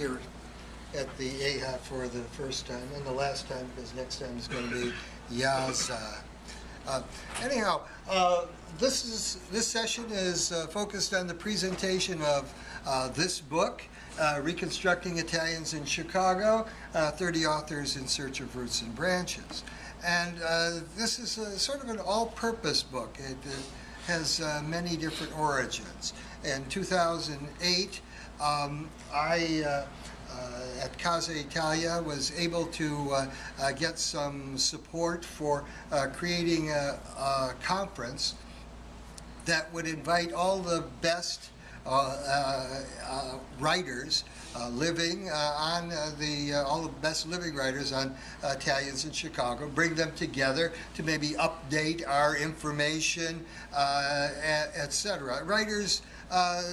here at the AIHA for the first time, and the last time, because next time is going to be IASA. Anyhow, this session is focused on the presentation of this book, Reconstructing Italians in Chicago, 30 Authors in Search of Roots and Branches. And this is sort of an all-purpose book. It has many different origins. In 2008, I at Casa Italia was able to get some support for creating a conference that would invite all the best writers living on all the best living writers on Italians in Chicago, bring them together to maybe update our information, etc. Writers,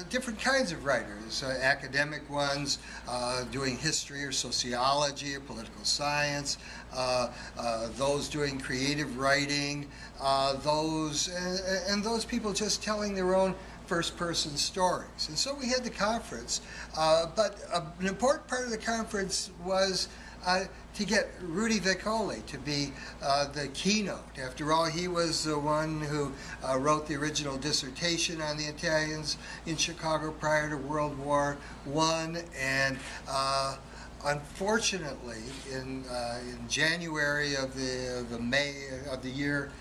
different kinds of writers, academic ones, doing history or sociology or political science, those doing creative writing, those people just telling their own first-person stories. And so we had the conference, but an important part of the conference was to get Rudolph Vecoli to be the keynote. After all, he was the one who wrote the original dissertation on the Italians in Chicago prior to World War I, and unfortunately, in January of the year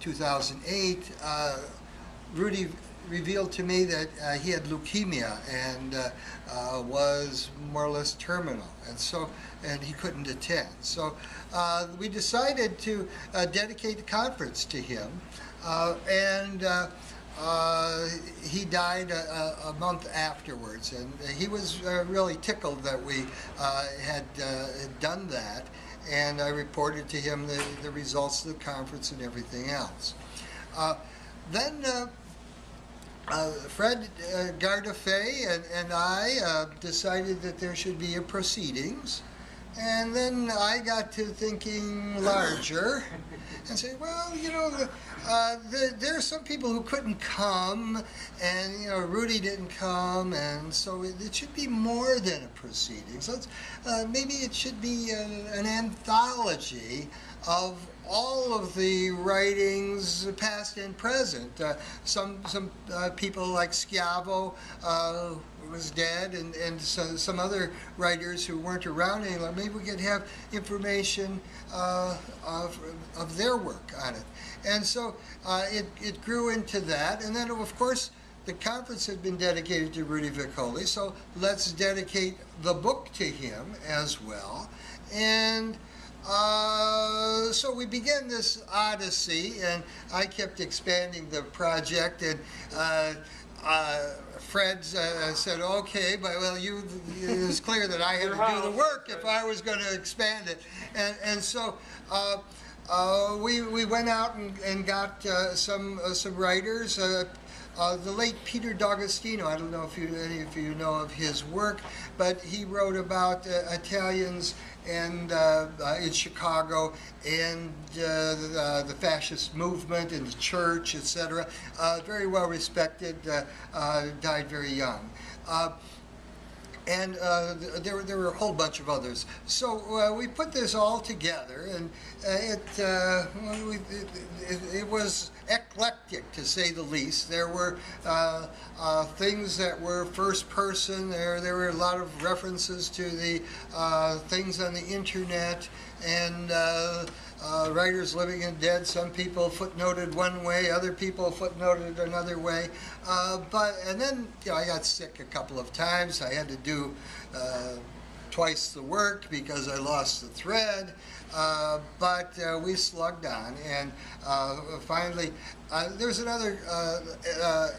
2008, Rudy revealed to me that he had leukemia and was more or less terminal, and he couldn't attend. So we decided to dedicate the conference to him, and he died a month afterwards, and he was really tickled that we had done that, and I reported to him the results of the conference and everything else. Then Fred Gardaphe and I decided that there should be a proceedings, and then I got to thinking larger and say, well, you know, there are some people who couldn't come, and, you know, Rudy didn't come, and so it should be more than a proceedings. Maybe it should be an anthology of all of the writings, past and present. Some people like Schiavo, who was dead, and some other writers who weren't around any longer. Maybe we could have information of their work on it. And so it grew into that. And then, of course, the conference had been dedicated to Rudolph Vecoli, so let's dedicate the book to him as well. And so we began this odyssey, and I kept expanding the project, and Fred said, okay, but well, it was clear that I had to do the work if I was going to expand it. And so we went out and got some writers. The late Peter D'Agostino, I don't know if any of you know of his work, but he wrote about Italians and in Chicago, and the fascist movement in the church, etc. Very well respected, died very young. And there were a whole bunch of others. So we put this all together, and it was eclectic, to say the least. There were things that were first person. There were a lot of references to the things on the internet, and writers living and dead. Some people footnoted one way, other people footnoted another way. And then, you know, I got sick a couple of times. I had to do twice the work because I lost the thread. But we slugged on, and finally, there's another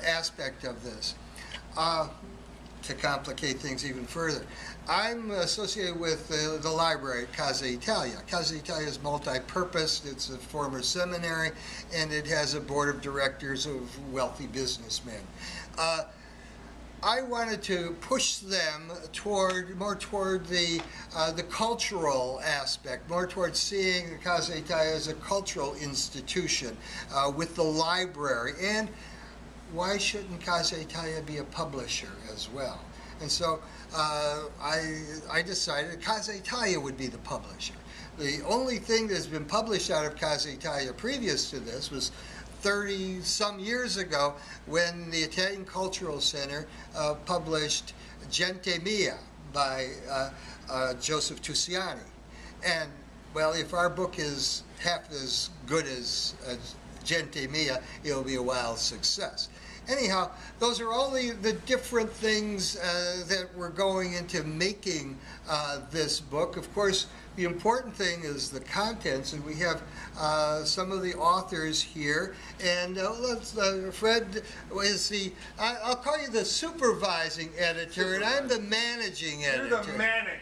aspect of this to complicate things even further. I'm associated with the library at Casa Italia. Casa Italia is multi-purpose. It's a former seminary, and it has a board of directors of wealthy businessmen. I wanted to push them more toward the cultural aspect, more toward seeing Casa Italia as a cultural institution with the library. And why shouldn't Casa Italia be a publisher as well? And so I decided Casa Italia would be the publisher. The only thing that's been published out of Casa Italia previous to this was 30-some years ago when the Italian Cultural Center published Gente Mia by Joseph Tusiani. And, well, if our book is half as good as Gente Mia, it'll be a wild success. Anyhow, those are all the different things that were going into making this book. Of course, the important thing is the contents, and we have some of the authors here. And Fred is I'll call you the supervising editor, and I'm the managing editor. You're the manic.